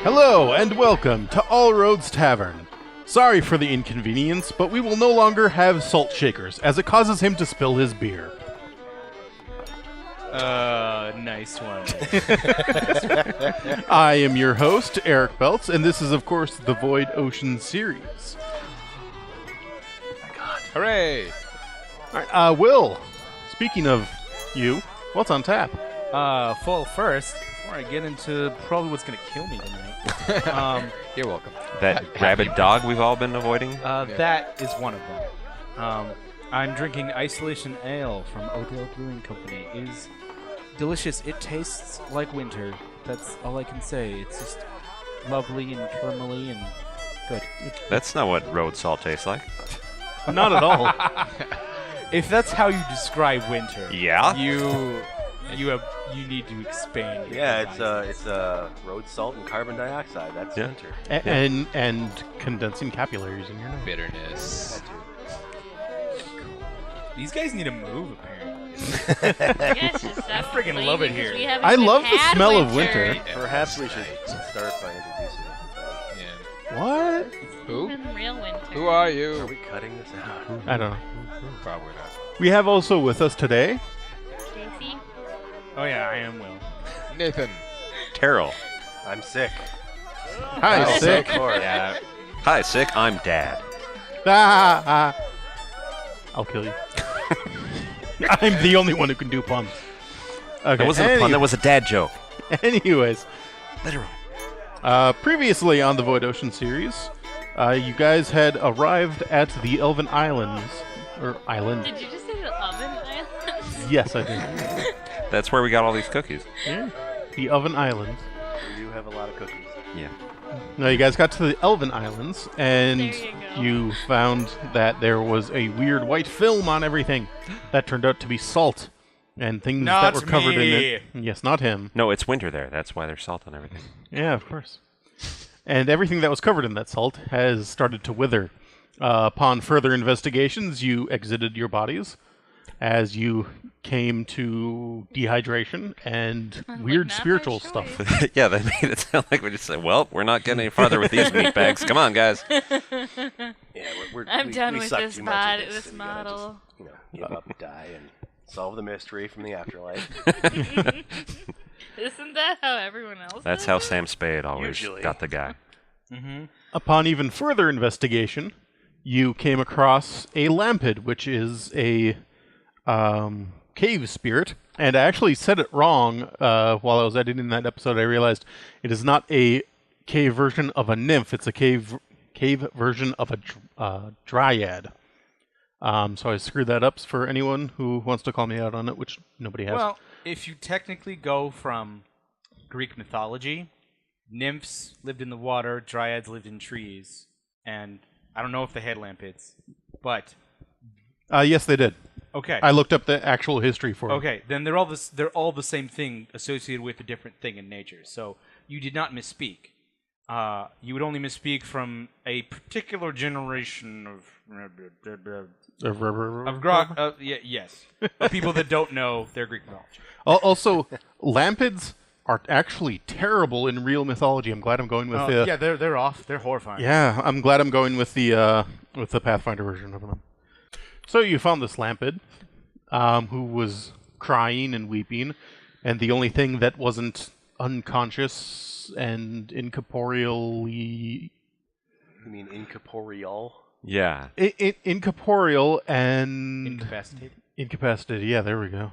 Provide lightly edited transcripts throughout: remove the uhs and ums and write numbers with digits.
Hello and welcome to All Roads Tavern. Sorry for the inconvenience, but we will no longer have salt shakers, as it causes him to spill his beer. Nice one. I am your host, Eric Belts, and this is, of course, the Void Ocean series. Oh my god. Hooray! Alright, Will, speaking of you, what's on tap? First, before I get into probably what's gonna kill me tonight. You're welcome. That rabid dog we've all been avoiding? That is one of them. I'm drinking Isolation Ale from Odell Brewing Company. It is delicious. It tastes like winter. That's all I can say. It's just lovely and caramely and good. That's not what road salt tastes like. Not at all. If that's how you describe winter, Yeah? you need to expand. Yeah, it's road salt and carbon dioxide. That's winter. And condensing capillaries in your nose. Bitterness. These guys need to move, apparently. I freaking love it here. I love the smell of winter. Perhaps we should start by introducing it. What? Who? Real winter. Who are you? Are we cutting this out? I don't know. Probably not. We have also with us today... Stacy? Oh yeah, I am Will. Nathan. Terrell. I'm sick. Hi, sick. Yeah. Hi, sick. I'm Dad. I'll kill you. I'm the only one who can do puns. Okay. That wasn't a pun. That was a dad joke. Anyways, Literally. previously on the Void Ocean series, you guys had arrived at the Elven Islands. Or island. Did you just say the Oven Islands? Yes, I did. That's where we got all these cookies. Yeah. The Elven Islands. We do have a lot of cookies. Yeah. Now, you guys got to the Elven Islands, and There you go. you found that there was a weird white film on everything that turned out to be salt and things that were covered in it. Yes, not him. No, it's winter there. That's why there's salt on everything. Yeah, of course. And everything that was covered in that salt has started to wither. Upon further investigations, you exited your bodies as you came to dehydration and weird not my spiritual choice. stuff. Yeah, that made it sound like we just said, well, we're not getting any farther with these meat bags. Come on, guys. Yeah, I'm done with suck this too much of this so we gotta model. Just, give up, die, and solve the mystery from the afterlife. Isn't that how everyone else That's does how it? Sam Spade always Usually. got the guy. Upon even further investigation, you came across a Lampad, which is a cave spirit. And I actually said it wrong while I was editing that episode. I realized it is not a cave version of a nymph. It's a cave version of a dryad. So I screwed that up for anyone who wants to call me out on it, which nobody has. Well, if you technically go from Greek mythology, nymphs lived in the water, dryads lived in trees, and I don't know if they had lampids, but Yes, they did. okay. I looked up the actual history for it. Okay, then they're all the same thing associated with a different thing in nature. So you did not misspeak. You would only misspeak from a particular generation yes, of people that don't know their Greek mythology. Also, Lampids are actually terrible in real mythology. I'm glad I'm going with the... Yeah, they're off. They're horrifying. Yeah, I'm glad I'm going with the Pathfinder version of them. So you found this Lampad, who was crying and weeping, and the only thing that wasn't unconscious and incorporeally... You mean incorporeal? Yeah. Incorporeal and... Incapacitated. Incapacitated, yeah, there we go.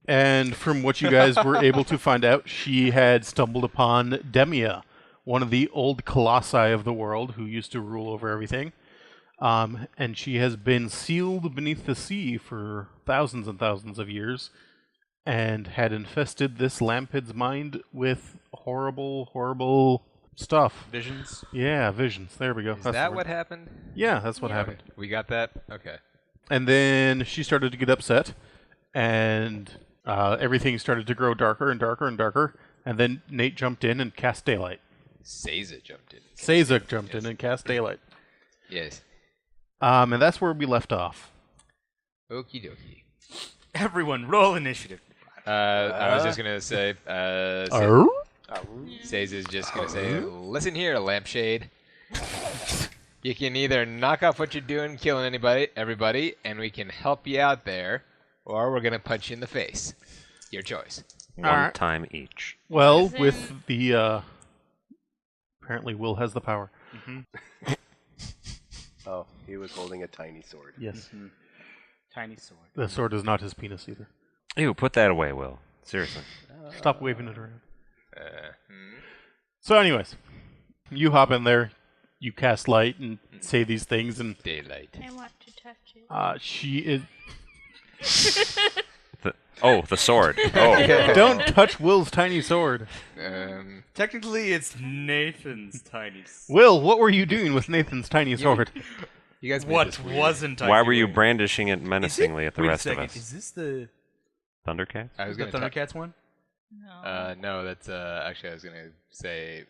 And from what you guys were able to find out, she had stumbled upon Demia, one of the old colossi of the world who used to rule over everything. And she has been sealed beneath the sea for thousands and thousands of years and had infested this Lampad's mind with horrible, horrible stuff. Visions. Yeah, visions. There we go. Is That's that the what word. happened? Yeah, that's what happened. We got that? Okay. And then she started to get upset, and everything started to grow darker and darker and darker, and then Nate jumped in and cast daylight. Seiza jumped in. Sazak jumped in and cast daylight. Yes. And that's where we left off. Okie dokie. Everyone, roll initiative. I was just going to say, Says is just gonna say, "Listen here, lampshade. You can either knock off what you're doing, killing everybody, and we can help you out there, or we're gonna punch you in the face. Your choice." One time each. Well, Is with the apparently Will has the power. Oh, he was holding a tiny sword. Yes. Tiny sword. The sword is not his penis either. Ew, put that away, Will. Seriously. Stop waving it around. So anyways, you hop in there, you cast light and say these things, and Daylight. I want to touch it. she is... The sword. Oh. Don't touch Will's tiny sword. Technically, it's Nathan's tiny sword. Will, what were you doing with Nathan's tiny sword? You guys made What this weird. wasn't I Why were you doing? brandishing it menacingly at the Wait a rest of second, us? Is this the Thundercats? I was the gonna Thundercats one? No. no, that's actually I was gonna say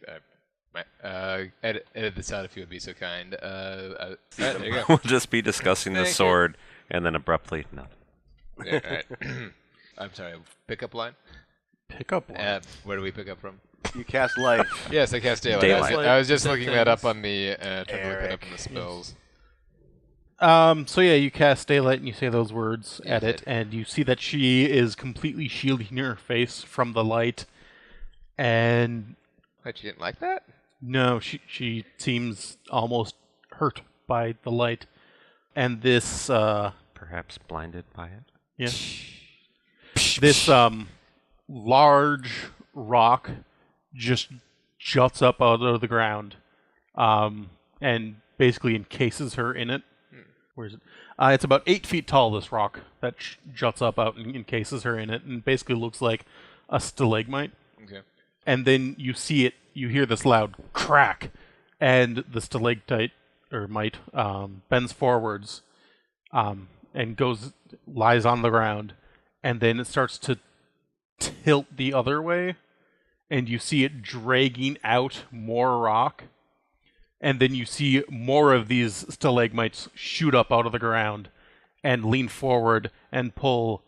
edit this out if you would be so kind. There you go. We'll just be discussing the Thank you. sword, and then abruptly, no. Yeah, all right. I'm sorry. Pickup line. Pick up one. Where do we pick up from? You cast light. Yes, I cast daylight. Daylight. I was just That looking that up thing's- on the trying to look it up in the spells. So yeah, you cast daylight and you say those words Yeah, at it, and you see that she is completely shielding her face from the light. And What, you didn't like that? no, she seems almost hurt by the light. And this Perhaps blinded by it? yeah. This large rock just juts up out of the ground, and basically encases her in it. Where is it? It's about 8 feet tall. This rock that juts up out and encases her in it, and basically looks like a stalagmite. Okay. And then you see it. You hear this loud crack, and the stalactite or mite bends forwards, and lies on the ground, and then it starts to tilt the other way, and you see it dragging out more rock, and then you see more of these stalagmites shoot up out of the ground and lean forward and pull,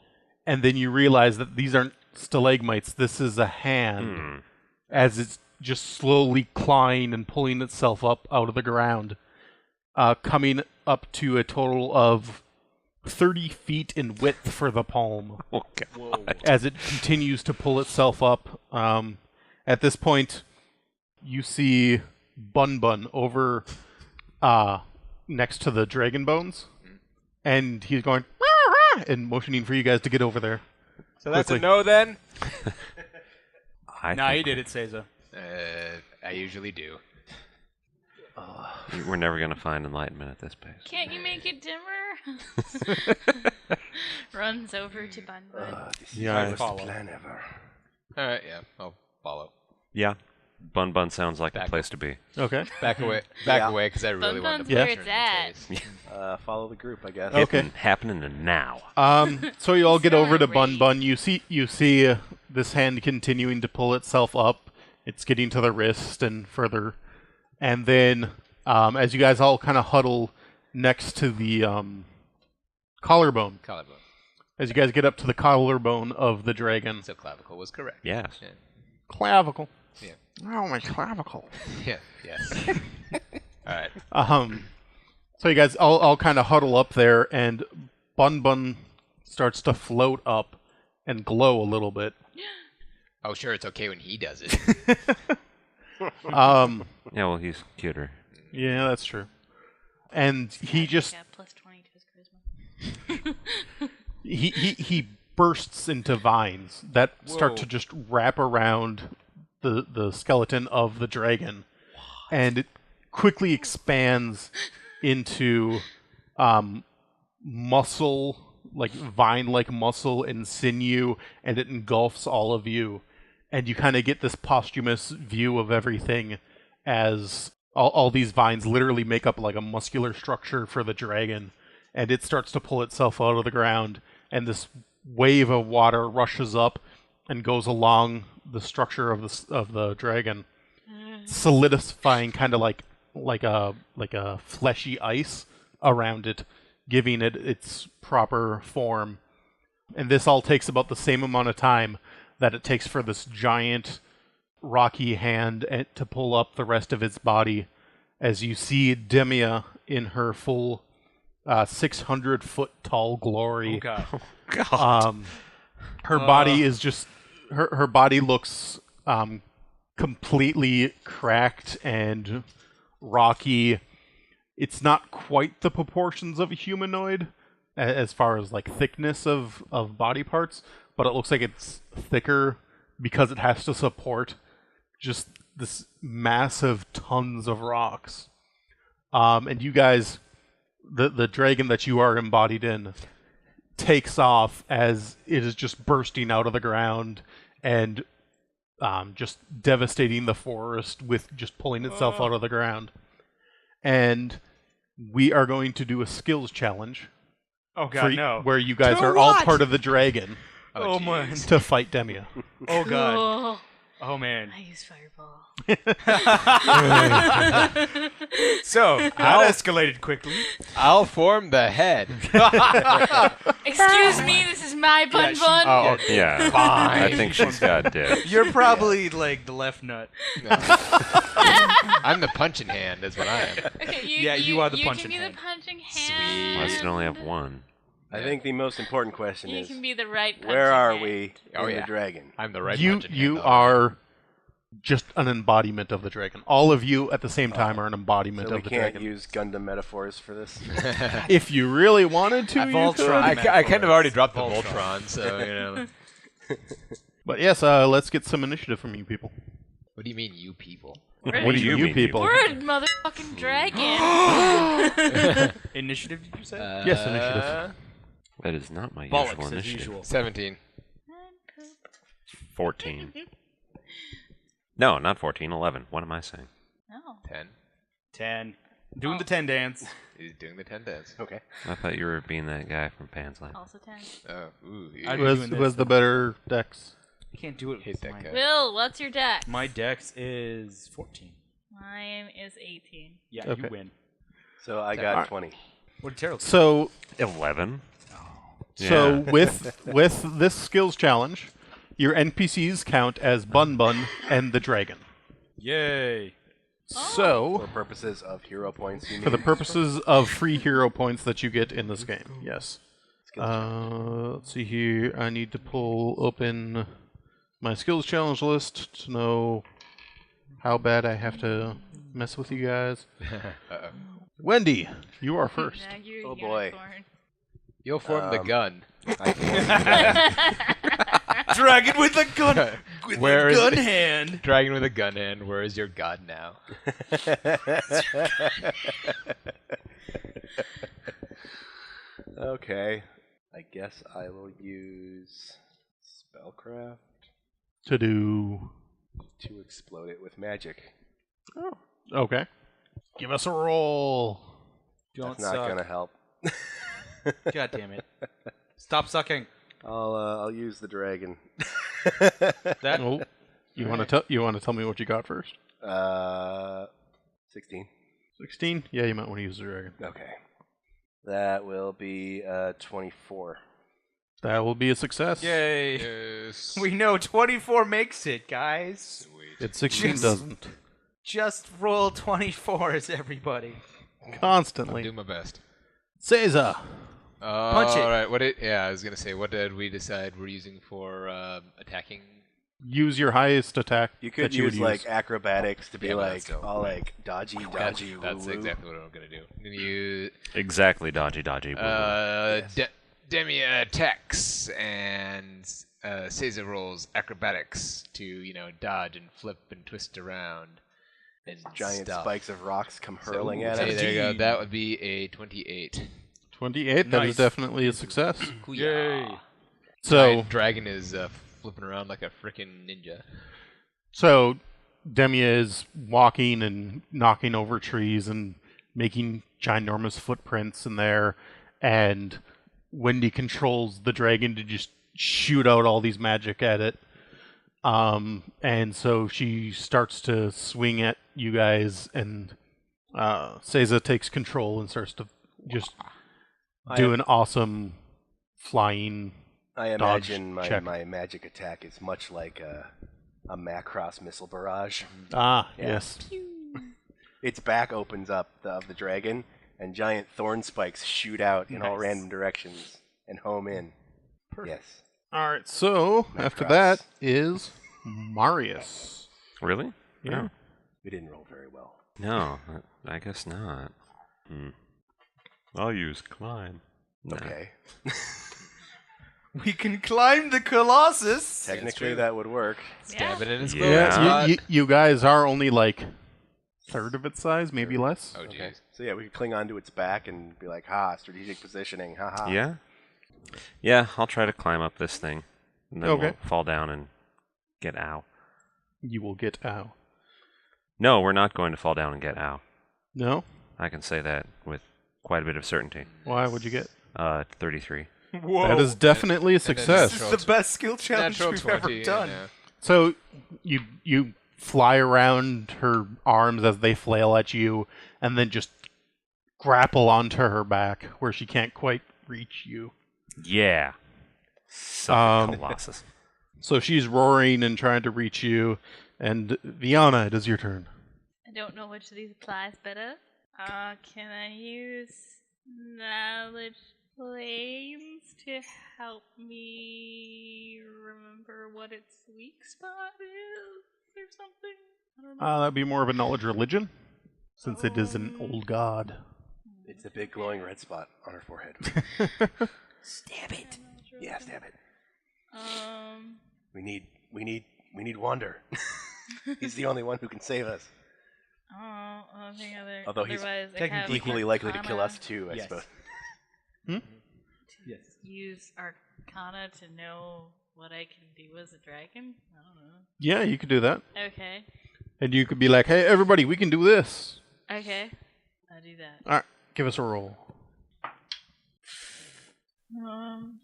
and then you realize that these aren't stalagmites, this is a hand, as it's just slowly clawing and pulling itself up out of the ground, coming up to a total of 30 feet in width for the palm. Oh, God. As it continues to pull itself up. At this point, you see Bun Bun over next to the dragon bones, and he's going "Rah, rah," and motioning for you guys to get over there. So that's Quickly. a no then? I Nah, you think did it, Seiza. I usually do. we're never going to find enlightenment at this pace. Can't you make it dimmer? Runs over to Bun Bun. Yeah, follow. Plan ever. All right, yeah, I'll follow. Yeah. Bun Bun sounds like Back. the place to be. okay. Back away, because I really Bun wanted to Bun's punch where her in it's the at. face. Follow the group, I guess. Okay. Happening now. So you all get over to Bun Great. Bun. You see this hand continuing to pull itself up. It's getting to the wrist and further, and then as you guys all kind of huddle next to the collarbone, Collarbone. as you guys get up to the collarbone of the dragon, So clavicle was correct. Yes. Yeah. clavicle. Yeah. Oh, my clavicle. Yeah. Yes. All right. So you guys all kind of huddle up there, and Bun Bun starts to float up and glow a little bit. Oh, sure, it's okay when he does it. Um, Yeah, well, he's cuter. yeah, that's true. And he just Yeah, plus 20 to his charisma. he bursts into vines that start Whoa. to just wrap around the skeleton of the dragon, and it quickly expands into muscle, like vine-like muscle and sinew, and it engulfs all of you, and you kind of get this posthumous view of everything as all these vines literally make up like a muscular structure for the dragon, and it starts to pull itself out of the ground, and this wave of water rushes up and goes along the structure of the dragon, solidifying kind of like a fleshy ice around it, giving it its proper form. And this all takes about the same amount of time that it takes for this giant rocky hand to pull up the rest of its body as you see Demia in her full 600-foot tall glory. Oh God. Her body is just her body looks completely cracked and rocky. It's not quite the proportions of a humanoid as far as like thickness of body parts, but it looks like it's thicker because it has to support just this massive tons of rocks. And you guys, the dragon that you are embodied in takes off as it is just bursting out of the ground and just devastating the forest with just pulling itself out of the ground. And we are going to do a skills challenge. Oh God, no. Where you guys To are all what? part of the dragon Oh man. to fight Demia. Oh God. Cool. Oh man. I use fireball. So that escalated quickly. I'll form the head. Excuse me, this is my bun bun. Oh, Yeah. Fine. I think she's got dibs. You're probably like the left nut. I'm the punching hand, is what I am. Okay, Yeah, you are the punching You can be hand. the punching Sweet. hand. I still only have one. I think the most important question You is, can be the right punching where are hand. we Oh, in yeah. the dragon? I'm the right You punching hand. you though. are just an embodiment of the dragon. All of you at the same time are an embodiment So we of the can't dragon. use Gundam metaphors for this. If you really wanted to, you Voltron. could. I kind of already dropped the Voltron. Voltron, so, you know. But yes, let's get some initiative from you people. What do you mean, you people? What do you mean, people? We're a motherfucking dragon. Initiative, did you say? Yes, initiative. That is not my usual Bollocks as initiative. usual. 17. 14. No, not 14. 11. What am I saying? No. 10. 10. Doing the 10 dance. He's doing the 10 dance. Okay. I thought you were being that guy from Pan's Life. Also 10. Oh, ooh. I- Who has, doing who this has the better dex? You can't do it Hate with that mine. guy. Will, what's your dex? My dex is 14. Mine is 18. Yeah, Okay. you win. So I got 20. What did Terrell say? So 11. So Yeah. with this skills challenge, your NPCs count as Bun Bun and the dragon. Yay. So For purposes of hero points, you for the mean? purposes of free hero points that you get in this game, yes. Skills challenge. Let's see here. I need to pull open my skills challenge list to know how bad I have to mess with you guys. Wendy, you are first. Now you're Oh, a boy. unicorn. You'll form the gun. I can Dragon with a gun. With Where a is gun it? hand. Dragon with a gun hand. Where is your god now? Okay. I guess I will use spellcraft To do. to explode it with magic. Okay. Give us a roll. Don't That's not suck. gonna help. God damn it. Stop sucking. I'll use the dragon. That. Oh, you want to tell me what you got first? 16. 16? Yeah, you might want to use the dragon. Okay. That will be 24. That will be a success. Yay. Yes. We know 24 makes it, guys. Sweet. It 16 Jeez. doesn't. Just roll 24s, everybody. I'll Constantly. do my best. Caesar. Punch it. All right. Yeah, I was gonna say. What did we decide we're using for attacking? Use your highest attack. You could that you use would like acrobatics to be Yeah, but like that's dope. all like dodgy. That's woo-woo. exactly what I'm gonna do. I'm gonna use Exactly, dodgy. Demia attacks and Caesar rolls acrobatics to dodge and flip and twist around and Giant stuff. spikes of rocks come So, hurling at hey, us. there you go. That would be a 28. 28. That Nice. is definitely a success. Yay. So, Dragon is flipping around like a freaking ninja. so Demia is walking and knocking over trees and making ginormous footprints in there, and Wendy controls the dragon to just shoot out all these magic at it. And so she starts to swing at you guys, and Seiza takes control and starts to just do an awesome flying. I dodge imagine check. my magic attack is much like a Macross missile barrage. Ah, Yeah. yes. Its back opens up of the dragon, and giant thorn spikes shoot out in all Nice. random directions and home in. Yes. All right, so after Macross. that is Marius. Really? Yeah. Oh. We didn't roll very well. No, I guess not. I'll use climb. Nah. Okay. We can climb the Colossus. Technically, that would work. Stab it in its Yeah. glowing spot. You guys are only like third of its size, maybe less. Oh, Okay. jeez. So yeah, we could cling onto its back and be like, "Ha! Strategic positioning. Ha ha." Yeah? Yeah, I'll try to climb up this thing. And then Okay. we'll fall down and get ow. You will get ow. No, we're not going to fall down and get ow. No? I can say that with quite a bit of certainty. Why would you get? 33. Whoa. That is definitely a and then success. This is the best skill challenge Natural we've 20. ever done. Yeah. So you fly around her arms as they flail at you, and then just grapple onto her back where she can't quite reach you. Yeah. Suck it, Colossus. So she's roaring and trying to reach you, and Viana, it is your turn. I don't know which of these applies better. Can I use knowledge planes to help me remember what its weak spot is or something? I don't know. That'd be more of a knowledge religion, since it is an old god. It's a big glowing red spot on her forehead. Stab it. Yeah, stab it. Um. We need Wander. He's the only one who can save us. Oh, I think Although he's otherwise I have technically Equally likely to kill Arcana. us too, I Yes. suppose. Yes. Use Arcana to know what I can do as a dragon. I don't know. Yeah, you could do that. Okay. And you could be like, hey, everybody, we can do this. Okay. I'll do that. All right, give us a roll.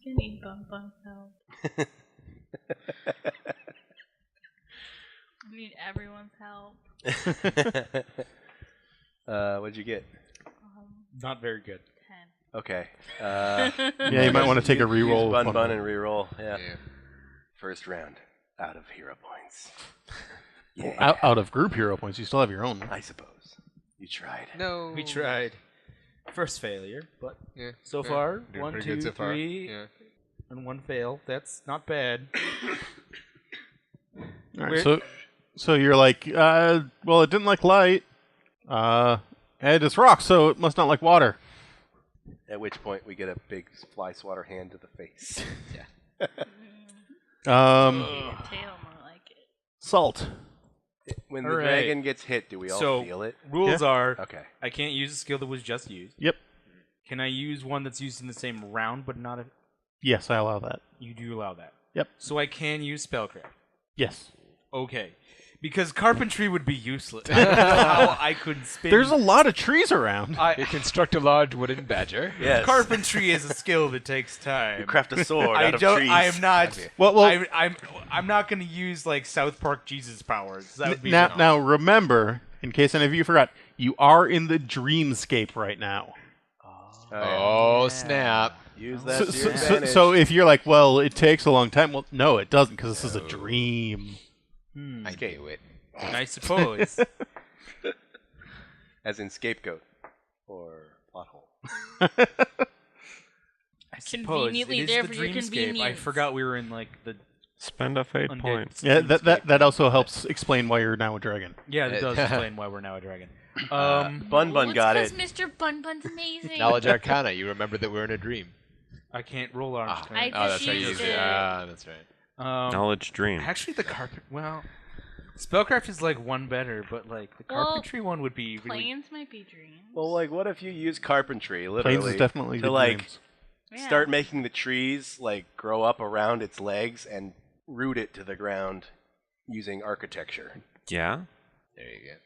Give me bum help. I need everyone's help. What'd you get? Not very good. 10. Okay. Yeah, you might want to take a use reroll. Bun of bun one. and reroll. Yeah. Yeah. First round out of hero points. Out of group hero points, you still have your own. I suppose. You tried. No. We tried. First failure, but Yeah. so yeah. far, Doing 1, pretty 2, good so far. 3, Yeah. and 1 fail. That's not bad. All right, so you're like, well, it didn't like light, and it's rock, so it must not like water. At which point we get a big fly swatter hand to the face. Tail more like it. Salt. When the All right. dragon gets hit, do we all So feel it? rules are: Okay. I can't use a skill that was just used. Yep. Can I use one that's used in the same round, but not a? Yes, I allow that. You do allow that. Yep. So I can use spellcraft. Yes. Okay. Because carpentry would be useless. I don't know how I could spin. There's a lot of trees around. You construct a large wooden badger. Yes. Carpentry is a skill that takes time. You craft a sword I out of don't. trees. I am not. Well, I'm not going to use like South Park Jesus powers. That would be now, wrong. now remember, in case any of you forgot, you are in the dreamscape right now. Oh, snap. Use that So, to so, your so, advantage. so if you're like, well, it takes a long time. Well, no, it doesn't, because this is a dream. I knew it. I suppose. As in scapegoat or plot hole. I suppose Conveniently it is there the for your dreamscape. I convenience. forgot we were in like the Spend a fate undead. point. Yeah, that also helps explain why you're now a dragon. Yeah, that does explain why we're now a dragon. Bun Well, Bun it's got 'cause it. Mr. Bun Bun's amazing. Knowledge Arcana. You remember that we're in a dream. I can't roll arms. I Oh, just that's right. You used used it. it. Ah, that's right. Knowledge dream. Actually, the carpet. Well, spellcraft is like one better, but like the Well, carpentry one would be really. Planes might be dreams. Well, like, what if you use carpentry, literally, Planes is definitely to the like dreams. Yeah. start making the trees like grow up around its legs and root it to the ground using architecture, Yeah? There you go.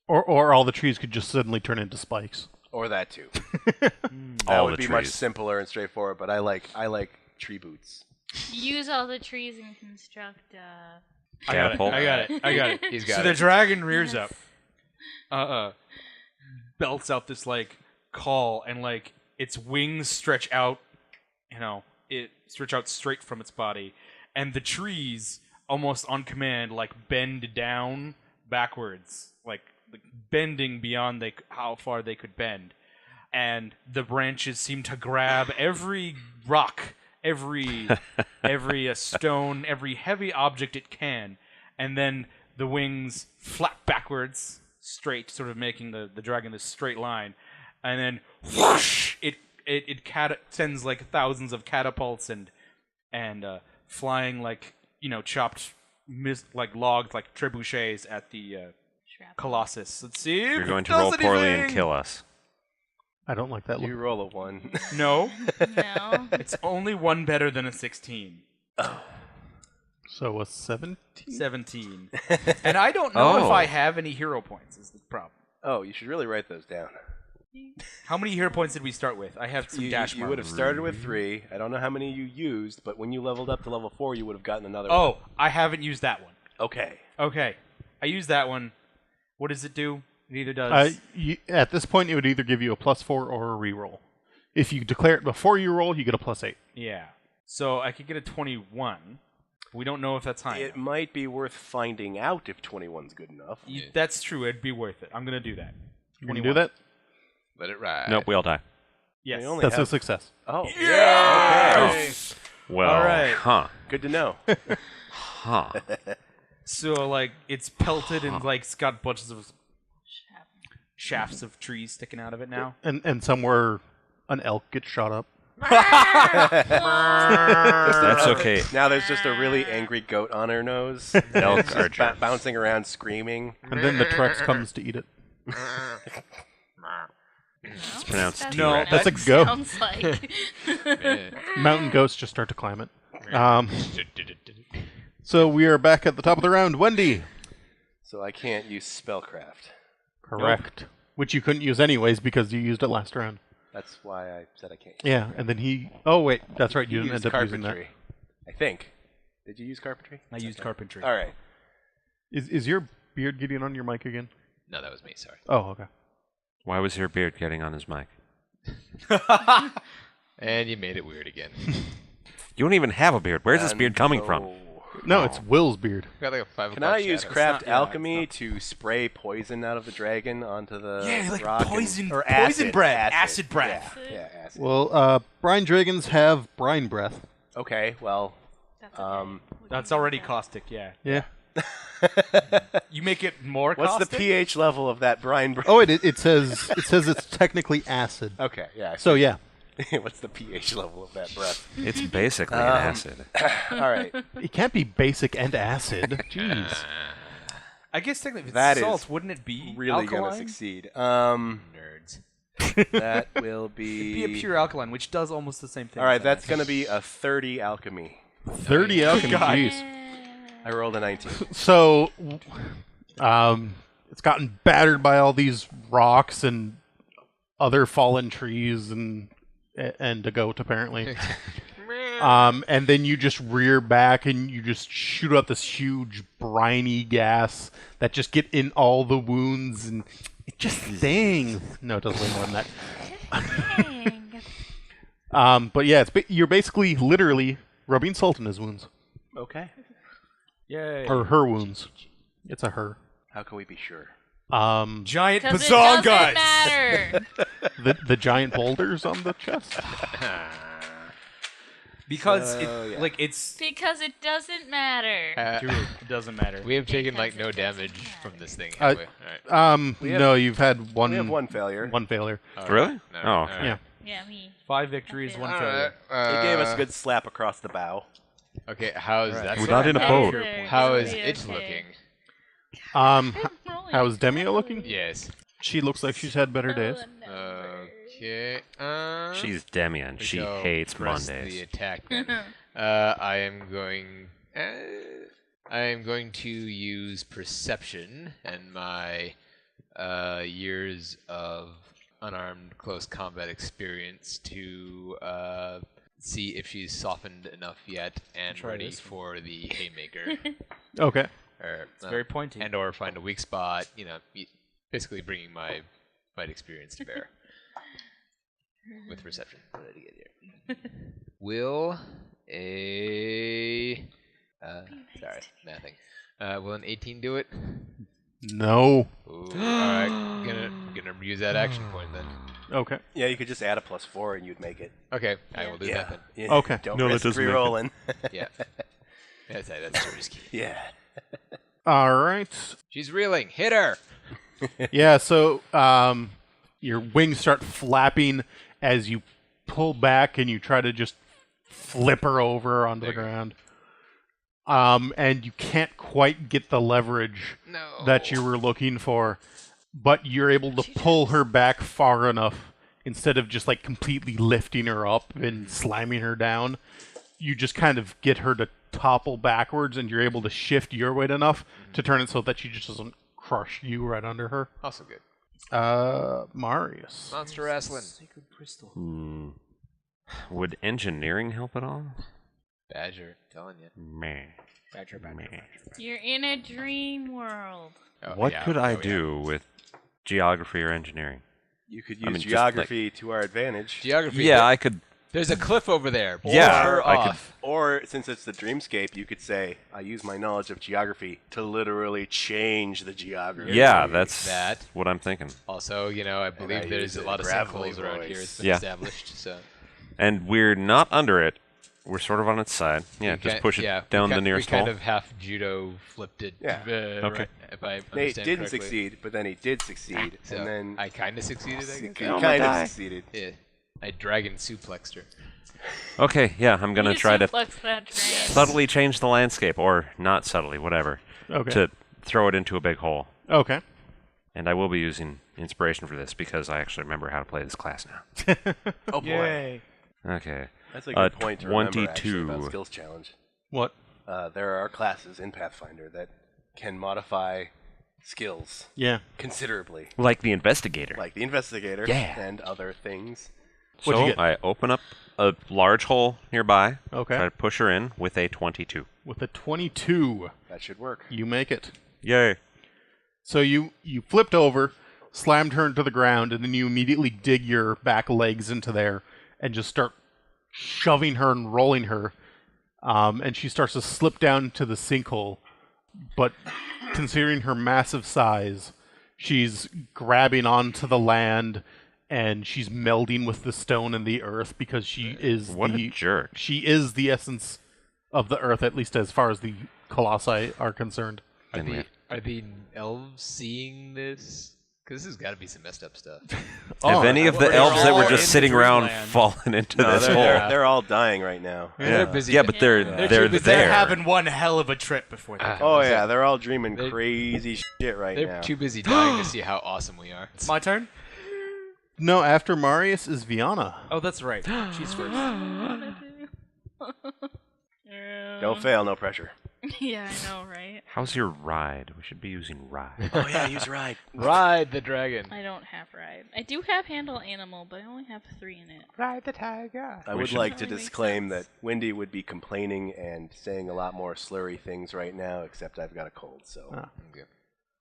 Or all the trees could just suddenly turn into spikes. or that too. Mm. That All would the be much trees. simpler and straightforward. But I like tree boots. Use all the trees and construct. I got it. Catapult. I got it. I got it. He's got so it. the dragon rears Yes. up, belts out this like call, and like its wings stretch out. You know, it stretch out straight from its body, and the trees almost on command, like bend down backwards, like bending beyond how far they could bend. And the branches seem to grab every rock, every stone, every heavy object it can, and then the wings flap backwards, straight, sort of making the dragon this straight line, and then whoosh! It sends like thousands of catapults and flying like chopped like logs, like trebuchets at the Colossus. Let's see. You're going to roll poorly and kill us. I don't like that look. You roll a 1. No, No. it's only one better than a 16. So a 17? 17. And I don't know if Oh. I have any hero points. Is the problem? Oh, you should really write those down. How many hero points did we start with? I have some You dash would have marks. started with 3. I don't know how many you used, but when you leveled up to level 4, you would have gotten another one. Oh, I haven't used that one. Okay. Okay, I used that one. What does it do? It either does. At this point, it would either give you a +4 or a reroll. If you declare it before you roll, you get a +8. Yeah. So I could get a 21. We don't know if that's high It enough. might be worth finding out if 21's good enough. That's true. It'd be worth it. I'm gonna do that. You can do that? Let it ride. Nope, we all die. Yes. We only That's a have... success. Oh. Yeah! Okay. Well, All right. huh. Good to know. Huh. So like it's pelted and like it's got bunches of shafts of trees sticking out of it now. And somewhere an elk gets shot up. That's okay. Now there's just a really angry goat on her nose. Elk Just archer. bouncing around screaming. And then the Trex comes to eat it. It's pronounced That's No, what that's a that goat. Sounds like. Mountain ghosts just start to climb it. So we are back at the top of the round. Wendy. So I can't use spellcraft. Correct. Which you couldn't use anyways because you used it last round. That's why I said I can't. Yeah, and then he... Oh, wait. That's right. You You didn't used end up using that. carpentry. I think. Did you use carpentry? I used carpentry. All right. Is your beard getting on your mic again? No, that was me. Sorry. Oh, okay. Why was your beard getting on his mic? And you made it weird again. You don't even have a beard. Where's this beard coming from? Oh. No, it's Will's beard. Got like a 5 Can I use shadow. craft not- yeah, alchemy it's to spray poison out of the dragon onto the like rock? poison- or poison acid, breath. Acid, Acid breath. Yeah, acid. Well, brine dragons have brine breath. Okay, well, That's okay. That's already caustic. Yeah. Yeah. You make it more what's caustic. the pH level of that brine breath? Oh, it says it's technically acid. Okay, yeah. So yeah, what's the pH level of that breath? It's basically an acid. All right. it can't be basic and acid. Jeez. I guess technically, if That it's is salt, wouldn't it be Really alkaline? gonna succeed. Nerds. That will It'd be. be a pure alkaline, which does almost the same thing. All right, as that's acid. gonna be a 30 alchemy. 30 alchemy. God. Jeez. I rolled a 19. So, it's gotten battered by all these rocks and other fallen trees and a goat apparently. And then you just rear back and you just shoot out this huge briny gas that just get in all the wounds and it just stings. No, it doesn't weigh more than that. Dang. But yeah, you're basically literally rubbing salt in his wounds Okay. Yay. or her wounds. It's a her. How can we be sure? Giant 'Cause it bazaar doesn't guys. matter. The giant boulders on the chest. Because So, it, yeah. like it's Because it doesn't matter. true. It doesn't matter. We have taken like Because no it doesn't damage matter. from this thing. Have we? All right. have- No, you've had one. We have one failure. One failure. All Really? right. Oh, All okay. right. Yeah. Yeah, me. 5 victories, 1 All failure. right. It gave us a good slap across the bow. Okay, how's that? We're sound? not in a boat. How It'll is be it okay. looking? How's Demia looking? Yes. She looks like she's had better days. Okay. She's Demia and she shall hates press the Mondays. attack. Then. I am going. I am going to use perception and my years of unarmed close combat experience to see if she's softened enough yet and Try ready this one. for the haymaker, Okay. or It's very pointy. and or find a weak spot. You know, basically bringing my fight experience to bear with perception. What did I get here? Will a Sorry, nothing. Will an 18 do it? No. Ooh, all right, gonna use that action point then. Okay. Yeah, you could just add a +4 and you'd make it. Okay, I will do that then. Yeah. Okay. Don't No, that risk doesn't make it. re-rolling. Yeah, that's too risky. Yeah. All right. She's reeling. Hit her. Yeah, so your wings start flapping as you pull back and you try to just flip her over onto the ground. And you can't quite get the leverage that you were looking for, but you're able to pull her back far enough instead of just like completely lifting her up and slamming her down. You just kind of get her to topple backwards, and you're able to shift your weight enough to turn it so that she just doesn't crush you right under her. Also good. Marius. Monster wrestling. Sacred crystal. Would engineering help at all? Badger, telling you. Meh. Badger. You're in a dream world. Oh, What yeah, could I oh, yeah. do with geography or engineering? You could I use mean, just, geography to our advantage. Geography. Yeah, I could. There's a cliff over there. Yeah, Pull her I could- off. Or, since it's the dreamscape, you could say, I use my knowledge of geography to literally change the geography. Yeah, that's that. what I'm thinking. Also, I believe I there's use a lot of gravelly sinkholes around voice. here. It's been Yeah. established. So And we're not under it. We're sort of on its side. Yeah, we just ki- push it yeah, down we the ki- nearest we kind hole. of half judo flipped it. Yeah. Okay. Right, if I Nate understand didn't correctly. succeed, but then he did succeed. So and then I kind of succeeded. I he guess. kind of succeeded. Yeah. I dragon suplexed her. Okay, yeah, I'm gonna You try to suplex that dragon. subtly change the landscape, or not subtly, whatever, Okay. to throw it into a big hole. Okay. And I will be using inspiration for this because I actually remember how to play this class now. Oh boy. Yay. Okay. That's a good point to remember, actually, 22. about Skills Challenge. What? There are classes in Pathfinder that can modify skills Yeah. considerably, Like the investigator. like the Investigator Yeah. and other things. What'd So you get? I open up a large hole nearby. Okay. Try to push her in with a 22. With a 22, That should work. you make it. Yay. So you flipped over, slammed her into the ground, and then you immediately dig your back legs into there and just start shoving her and rolling her. And she starts to slip down to the sinkhole. But considering her massive size, she's grabbing onto the land and she's melding with the stone and the earth because she is What a jerk. She is the essence of the earth, at least as far as the colossi are concerned. Anyway. Are the elves seeing this? Because this has got to be some messed up stuff. Have any of the they're elves that were all just in sitting around dreamland. fallen into No, this hole? they're all dying right now. They're busy. Yeah, but they're They're they're too busy. there. They're having one hell of a trip before they Ah. come. Oh yeah, they're all dreaming They- crazy shit right They're now. too busy dying to see how awesome we are. It's my turn? No, after Marius is Viana. Oh, that's right. She's first. Don't fail, no pressure. Yeah, I know, right? How's your ride? We should be using ride. Oh yeah, use ride. Ride the dragon. I don't have ride. I do have handle animal, but I only have 3 in it. Ride the tiger. I We would should- like to Totally makes disclaim sense. that Wendy would be complaining and saying a lot more slurry things right now, except I've got a cold, so Okay.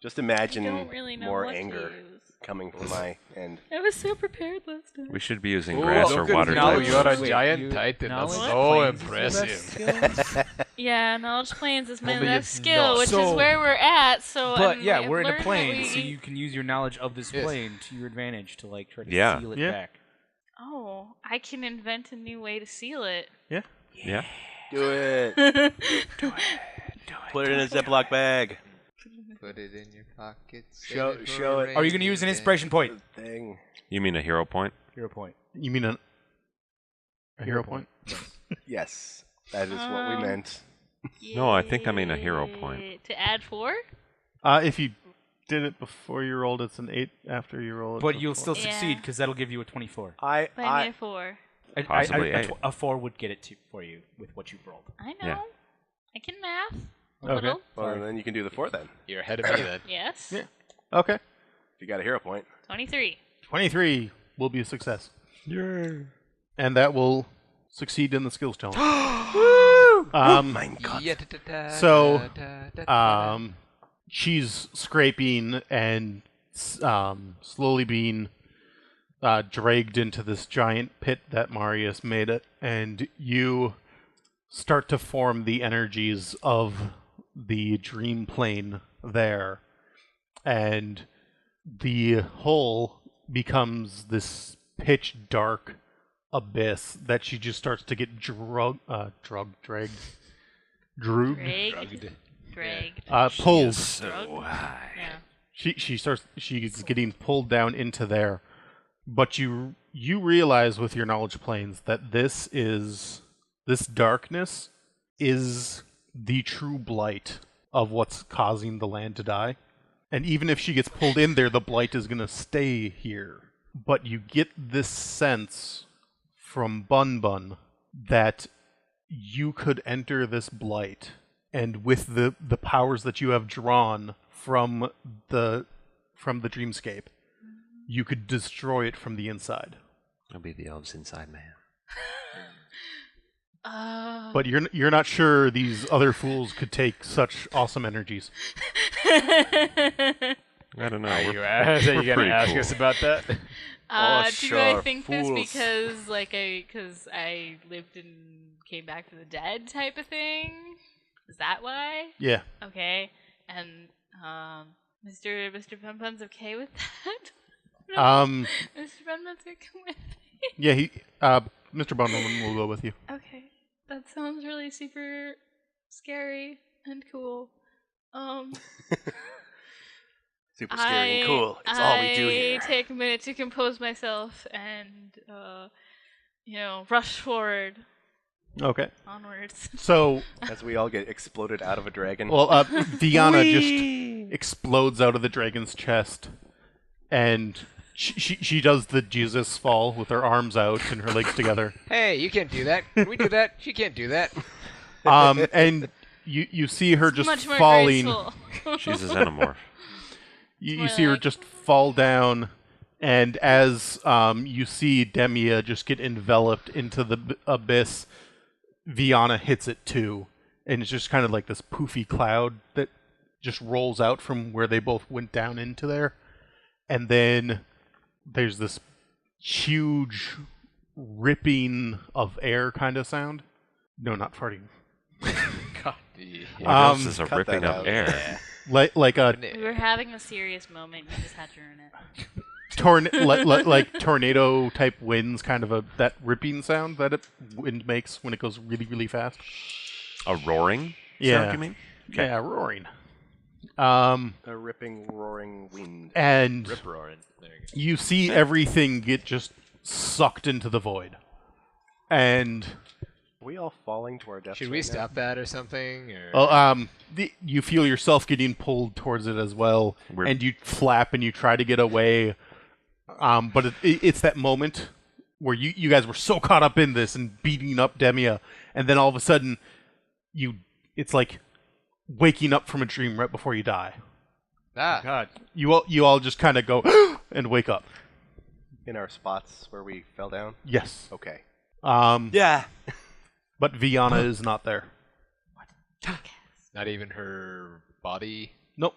just I imagine don't really know more what anger to use. coming from my end. I was so prepared last time. We should be using Ooh, grass look or at water now types. you're a Wait, giant you- titan. That's knowledge so planes is the best impressive. Yeah, knowledge planes is my Only best it's skill, not. which So- is where we're at. So, But yeah, I've we're in a learned that plane, we- so you can use your knowledge of this Yes. plane to your advantage to like try to Yeah. seal it Yeah. back. Oh, I can invent a new way to seal it. Yeah. Yeah. Do it. Put it in a Ziploc bag. Put it in your pocket. Show- save show for it. a Are you going to use an rainy inspiration point? Thing. You mean a hero point? Hero point. You mean a hero point? Yes, that is what we meant. No, I think I mean a hero point. Yay. To add 4? If you did it before you rolled, it's an 8. After you roll, it's But a you'll 4. still succeed because that'll give you a 24. I By me a 4. Possibly eight. A 4 would get it to, for you with what you've rolled. I know. Yeah. I can math. A Okay. little. well, then you can do the 4 then. You're ahead of me then. Yes. Yeah. Okay. If you got a hero point. 23. 23 will be a success. Yay. And that will succeed in the skills challenge. My God. So, she's scraping and slowly being dragged into this giant pit that Marius made it, and you start to form the energies of the dream plane there, and the whole becomes this pitch dark abyss that she just starts to get dragged, pulled. So high. Yeah. She's getting pulled down into there, but you realize with your knowledge planes that this darkness is the true blight of what's causing the land to die. And even if she gets pulled in there, the blight is going to stay here. But you get this sense from Bun Bun that you could enter this blight, and with the powers that you have drawn from the dreamscape, you could destroy it from the inside. I'll be the elves inside man. But you're not sure these other fools could take such awesome energies. I don't know. Are you we're going to pretty ask cool. us about that? Do sure, I think fools. this because I lived and came back from the dead type of thing? Is that why? Yeah. Okay. And Mr. Bunbun's okay with that? Mr. Bunbun's okay with it? Yeah, Mr. Bunbun will go with you. Okay. That sounds really super scary and cool. Super scary and cool. It's all we do here. I take a minute to compose myself and, rush forward Okay. onwards. So, As we all get exploded out of a dragon. Diana just explodes out of the dragon's chest, and she does the Jesus fall with her arms out and her legs together. Hey, you can't do that. Can we do that? She can't do that. And you see her just Much more falling. graceful. She's a xenomorph. You more see her like- just fall down, and as you see Demia just get enveloped into the abyss, Viana hits it too, and it's just kind of like this poofy cloud that just rolls out from where they both went down into there, and then there's this huge ripping of air kind of sound. No, not farting. God. What else is a cut ripping that of out. air? Like a We were having a serious moment. You just had to earn it. like tornado type winds, kind of that ripping sound that wind makes when it goes really, really fast. A roaring Yeah. sound, you mean? Okay. Yeah, roaring. A ripping, roaring wind. And Rip roaring. There you go. you see everything get just sucked into the void. And Are we all falling to our deaths Should right we now? stop that or something? Or you feel yourself getting pulled towards it as well, We're- and you flap and you try to get away. But it's that moment where you guys were so caught up in this and beating up Demia, and then all of a sudden, it's like waking up from a dream right before you die. God. You all just kind of go and wake up. In our spots where we fell down? Yes. Okay. Yeah. But Viana is not there. Not even her body. Nope.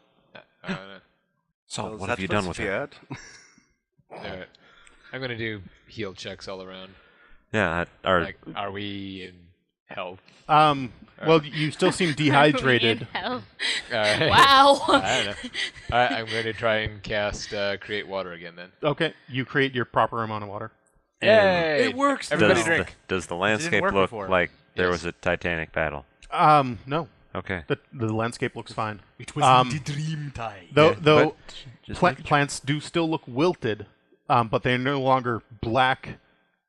So, Is what that have you done with supposed her? to be it? Alright. I'm gonna do heal checks all around. Yeah, Are we in health? Well, you still seem dehydrated. Hell. Alright. Wow. I don't know. Alright, I'm going to try and cast create water again then. Okay, you create your proper amount of water. Yay! It works. Everybody does drink. does the landscape work look before. like there Yes. was a Titanic battle? No. Okay. The landscape looks fine. It was Um, the dream time. Though Just pla- plants do still look wilted, but they're no longer black,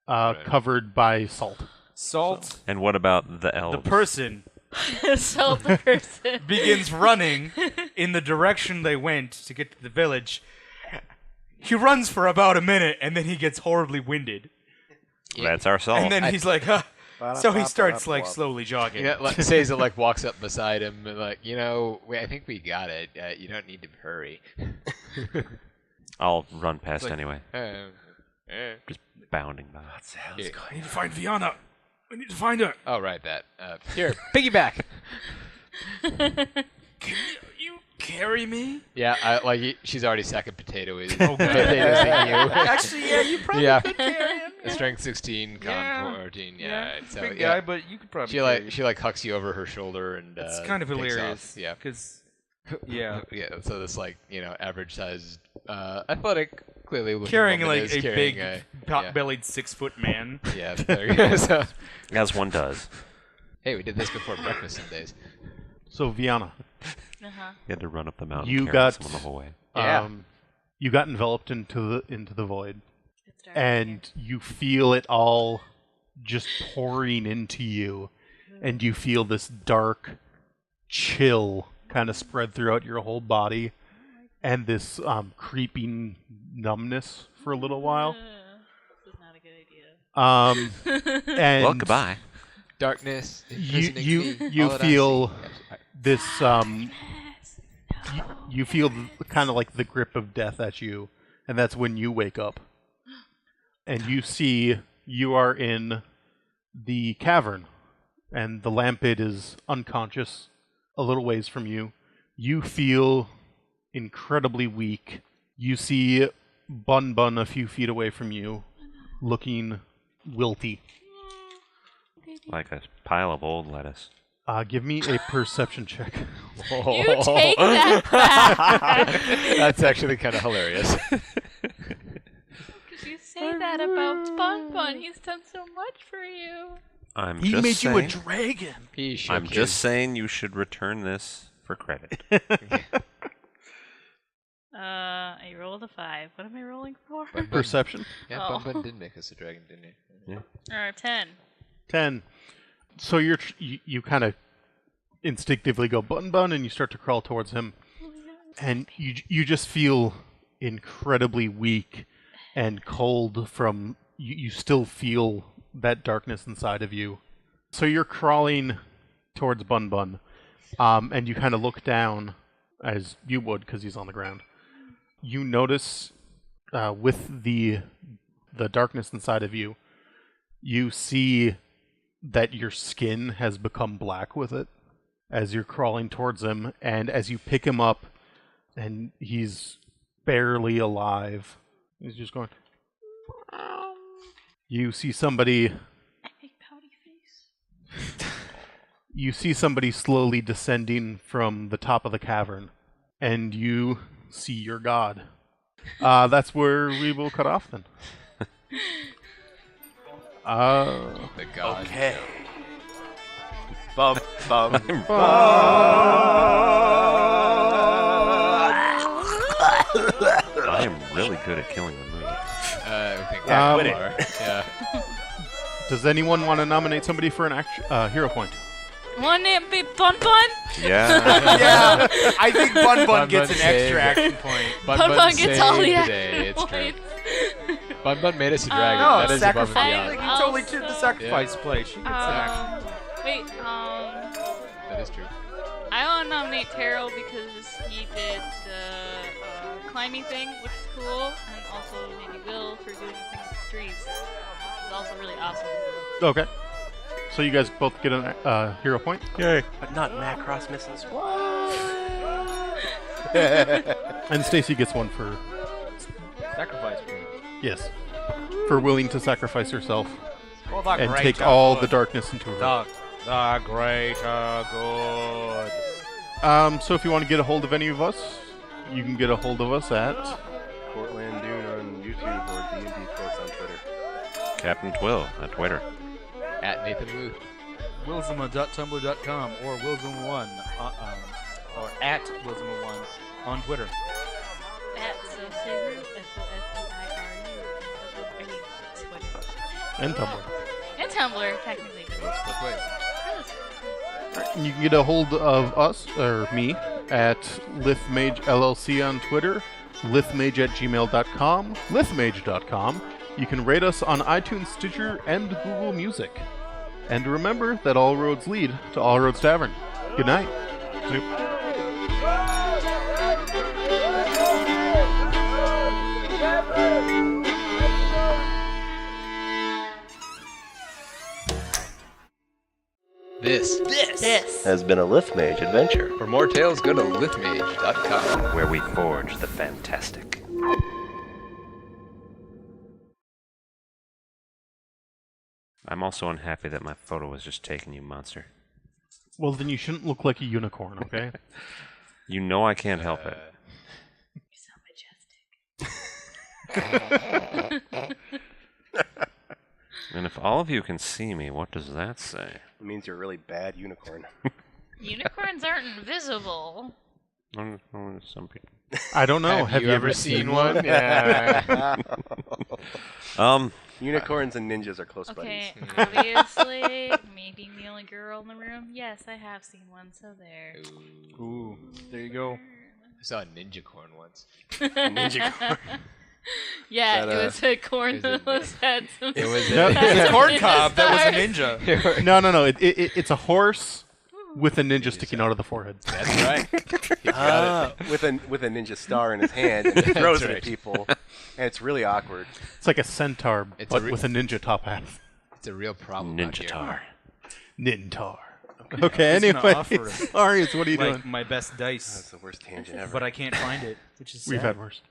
covered by salt. Salt, and what about the elves? the person, So the person. begins running in the direction they went to get to the village. He runs for about a minute, and then he gets horribly winded. That's our salt. And then he's like, huh. So he starts like slowly jogging. Yeah, like, Seiza like walks up beside him and like, I think we got it. You don't need to hurry. I'll run past Like- anyway. Just bounding by. I need to find Viana. I need to find her. Oh, right, that. Here, piggyback. Can you carry me? Yeah, she's already second potato. Oh, God. Potatoes than you. Actually, yeah, you probably Yeah. could carry him. A strength 16, con Yeah. 14. Yeah. So big yeah. guy, but you could probably. She hucks you over her shoulder and It's kind of takes hilarious. off. Yeah. Because, yeah, Yeah. So this average sized athletic, clearly looking carrying woman like is a carrying big, yeah. pot-bellied 6-foot man. Yeah. There you go. So, As one does. hey, we did this before breakfast some days. So Viana, Uh-huh. You had to run up the mountain You carrying got- someone the whole way. Yeah. you got enveloped into the void, It's dark in and you feel it all just pouring into you, and you feel this dark chill kind of spread throughout your whole body, and this creeping numbness for a little while. This is not a good idea. And Well, goodbye. Darkness. You imprisoning you me, you all that I feel see. this you feel kind of like the grip of death at you, and that's when you wake up, and you see you are in the cavern, and the Lampad is unconscious a little ways from you. You feel incredibly weak. You see Bun Bun a few feet away from you, looking wilty. Like a pile of old lettuce. Give me a perception check. You take that back. That's actually kind of hilarious. Because you say that about Bun Bun. He's done so much for you. I'm He just made saying, you a dragon. He shook I'm his- just saying you should return this for credit. I rolled a 5. What am I rolling for? Bun Bun- Perception. Yeah, Oh. Bun Bun did make us a dragon, didn't he? Or 10. 10. So you kind of instinctively go Bun Bun, and you start to crawl towards him, and you just feel incredibly weak and cold from you still feel that darkness inside of you. So you're crawling towards Bun Bun, and you kind of look down as you would because he's on the ground. You notice with the darkness inside of you, you see that your skin has become black with it as you're crawling towards him, and as you pick him up, and he's barely alive. He's just going. You see somebody. I make pouty face. You see somebody slowly descending from the top of the cavern, and you see your god. That's where we will cut off then. The god. Okay. Bum, bum, I am really good at killing the mood. I think Yeah, we quit are. Yeah. Does anyone want to nominate somebody for an hero point? One name be Bun Bun? Yeah. Yeah, I think Bun Bun gets an saved extra it. action point. Bun Bun Bun gets all the saved action day. It's true. points. Bun Bun made us a dragon. No, that is above and sacrifice. beyond. Like, you totally did the sacrifice play. She gets an action. Wait, That is true. I want to nominate Terrell because he did the climbing thing, which is cool, and also maybe Will for doing the thing with the trees. It's also really awesome. Okay. So you guys both get a hero point. Yay. But not Macross missiles. And Stacy gets one for Sacrifice point. yes, for willing to sacrifice herself Well, the and great take are all good. the darkness into her. The great good. So if you want to get a hold of any of us, you can get a hold of us at Portland Dune on YouTube or D&D Force on Twitter. Captain Twill at Twitter. At Nathan Luth. Wilsma.tumblr.com or Wilsma1 or at Wilsma1 on Twitter. At Sosiru, S-O-S-E-I-R-U. I mean, Twitter. and Tumblr. And Tumblr, technically. Works both ways. And you can get a hold of us, or me, at Lithmage LLC on Twitter, lithmage@gmail.com, lithmage.com. You can rate us on iTunes, Stitcher, and Google Music. And remember that all roads lead to All Roads Tavern. Good night. Zoop. This. This. Has been a Lithmage adventure. For more tales, go to lithmage.com. Where we forge the fantastic. I'm also unhappy that my photo was just taken, you monster. Well, then you shouldn't look like a unicorn, okay? You know I can't help it. You're so majestic. And if all of you can see me, what does that say? It means you're a really bad unicorn. Unicorns aren't invisible. Only some people. I don't know. Have you ever seen one? Yeah. Unicorns and ninjas are close Okay, buddies. obviously, me being the only girl in the room, yes, I have seen one, so there. Ooh, there you go. I saw a ninja corn once. Ninja corn. Yeah, Is that it was a corn is it- that had some. It was No, It's corn cob. That was a ninja. No. It's a horse with a ninja sticking out of the forehead. That's right. You got it. with a ninja star in his hand, and he throws it right. at people, and it's really awkward. It's like a centaur, It's but a with a ninja top hat. It's a real problem. out Ninja here. tar. Nintar. Okay, He's gonna anyway. offer it. Arius, what are you Like doing? my best That's dice, the worst tangent ever. but I can't find it, which is We've sad. had worse.